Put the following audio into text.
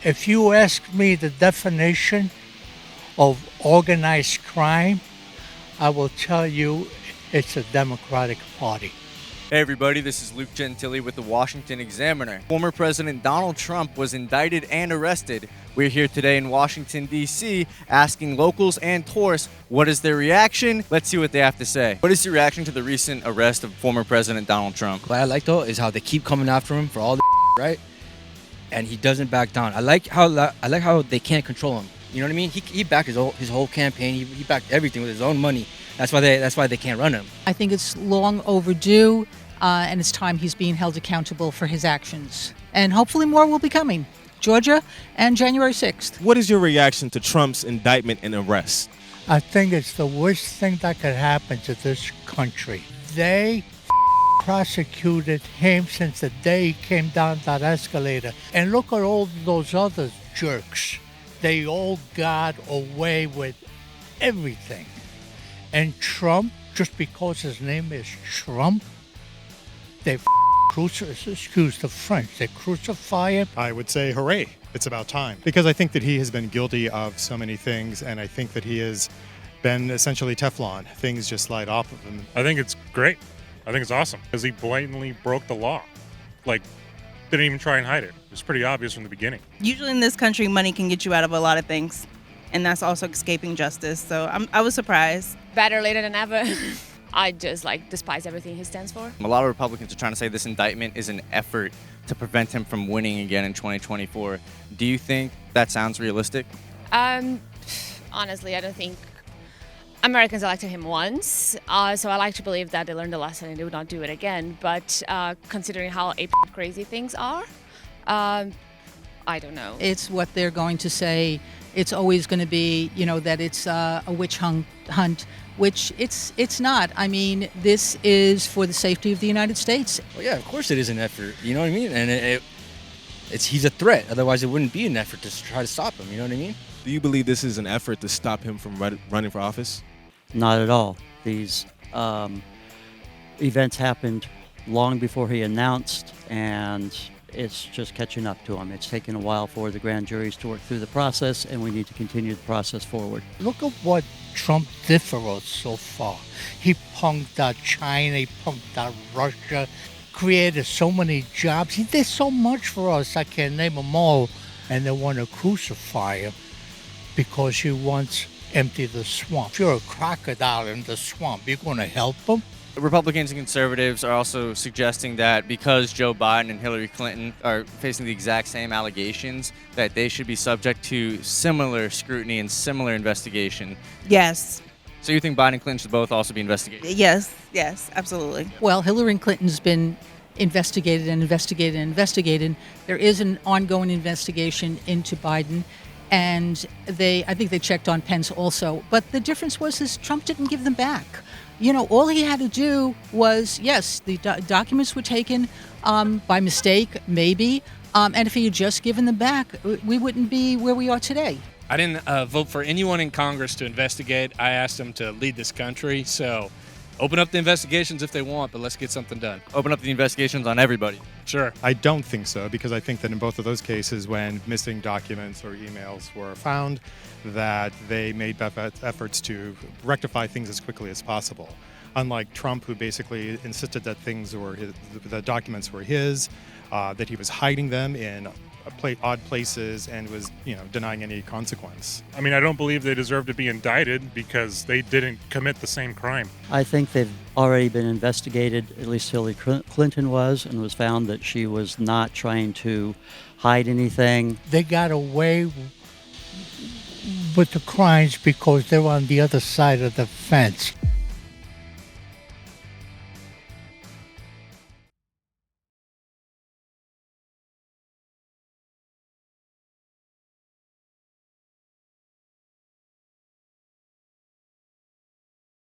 If you ask me the definition of organized crime, I will tell you it's a Democratic Party. Hey everybody, this is Luke Gentili with the Washington Examiner. Former President Donald Trump was indicted and arrested. We're here today in Washington, D.C., asking locals and tourists what is their reaction. Let's see what they have to say. What is your reaction to the recent arrest of former President Donald Trump? What I like though is how they keep coming after him for all the right, and he doesn't back down. I like how they can't control him. You know what I mean? He backed his whole campaign. He backed everything with his own money. That's why they can't run him. I think it's long overdue, and it's time he's being held accountable for his actions. And hopefully more will be coming. Georgia and January 6th. What is your reaction to Trump's indictment and arrest? I think it's the worst thing that could happen to this country. They prosecuted him since the day he came down that escalator. And look at all those other jerks. They all got away with everything. And Trump, just because his name is Trump, they excuse the French, they crucify him. I would say hooray, it's about time. Because I think that he has been guilty of so many things, and I think that he has been essentially Teflon. Things just slide off of him. I think it's great. I think it's awesome because he blatantly broke the law. Didn't even try and hide it. It was pretty obvious from the beginning. Usually in this country, money can get you out of a lot of things, and that's also escaping justice. So I was surprised. Better later than never. I just despise everything he stands for. A lot of Republicans are trying to say this indictment is an effort to prevent him from winning again in 2024. Do you think that sounds realistic? Honestly, I don't think Americans elected him once, so I like to believe that they learned a lesson and they would not do it again. But considering how crazy things are, I don't know. It's what they're going to say. It's always going to be, that it's a witch hunt, which it's not. I mean, this is for the safety of the United States. Well, yeah, of course it is an effort. You know what I mean? And he's a threat. Otherwise, it wouldn't be an effort to try to stop him. You know what I mean? Do you believe this is an effort to stop him from running for office? Not at all. These events happened long before he announced, and it's just catching up to him. It's taken a while for the grand juries to work through the process, and we need to continue the process forward. Look at what Trump did for us so far. He punked out China, he punked out Russia, created so many jobs. He did so much for us, I can't name them all. And they want to crucify him because he wants to empty the swamp. If you're a crocodile in the swamp, you're going to help him? Republicans and conservatives are also suggesting that because Joe Biden and Hillary Clinton are facing the exact same allegations, that they should be subject to similar scrutiny and similar investigation. Yes. So you think Biden and Clinton should both also be investigated? Yes, absolutely. Well, Hillary Clinton's been investigated and investigated and investigated. There is an ongoing investigation into Biden, and I think they checked on Pence also. But the difference was Trump didn't give them back. All he had to do was, yes, the documents were taken by mistake, maybe, and if he had just given them back, we wouldn't be where we are today. I didn't vote for anyone in Congress to investigate. I asked them to lead this country, so open up the investigations if they want, but let's get something done. Open up the investigations on everybody. Sure. I don't think so, because I think that in both of those cases, when missing documents or emails were found, that they made efforts to rectify things as quickly as possible. Unlike Trump, who basically insisted that the documents were his, that he was hiding them in odd places and was, denying any consequence. I mean, I don't believe they deserve to be indicted because they didn't commit the same crime. I think they've already been investigated, at least Hillary Clinton was, and was found that she was not trying to hide anything. They got away with the crimes because they're on the other side of the fence.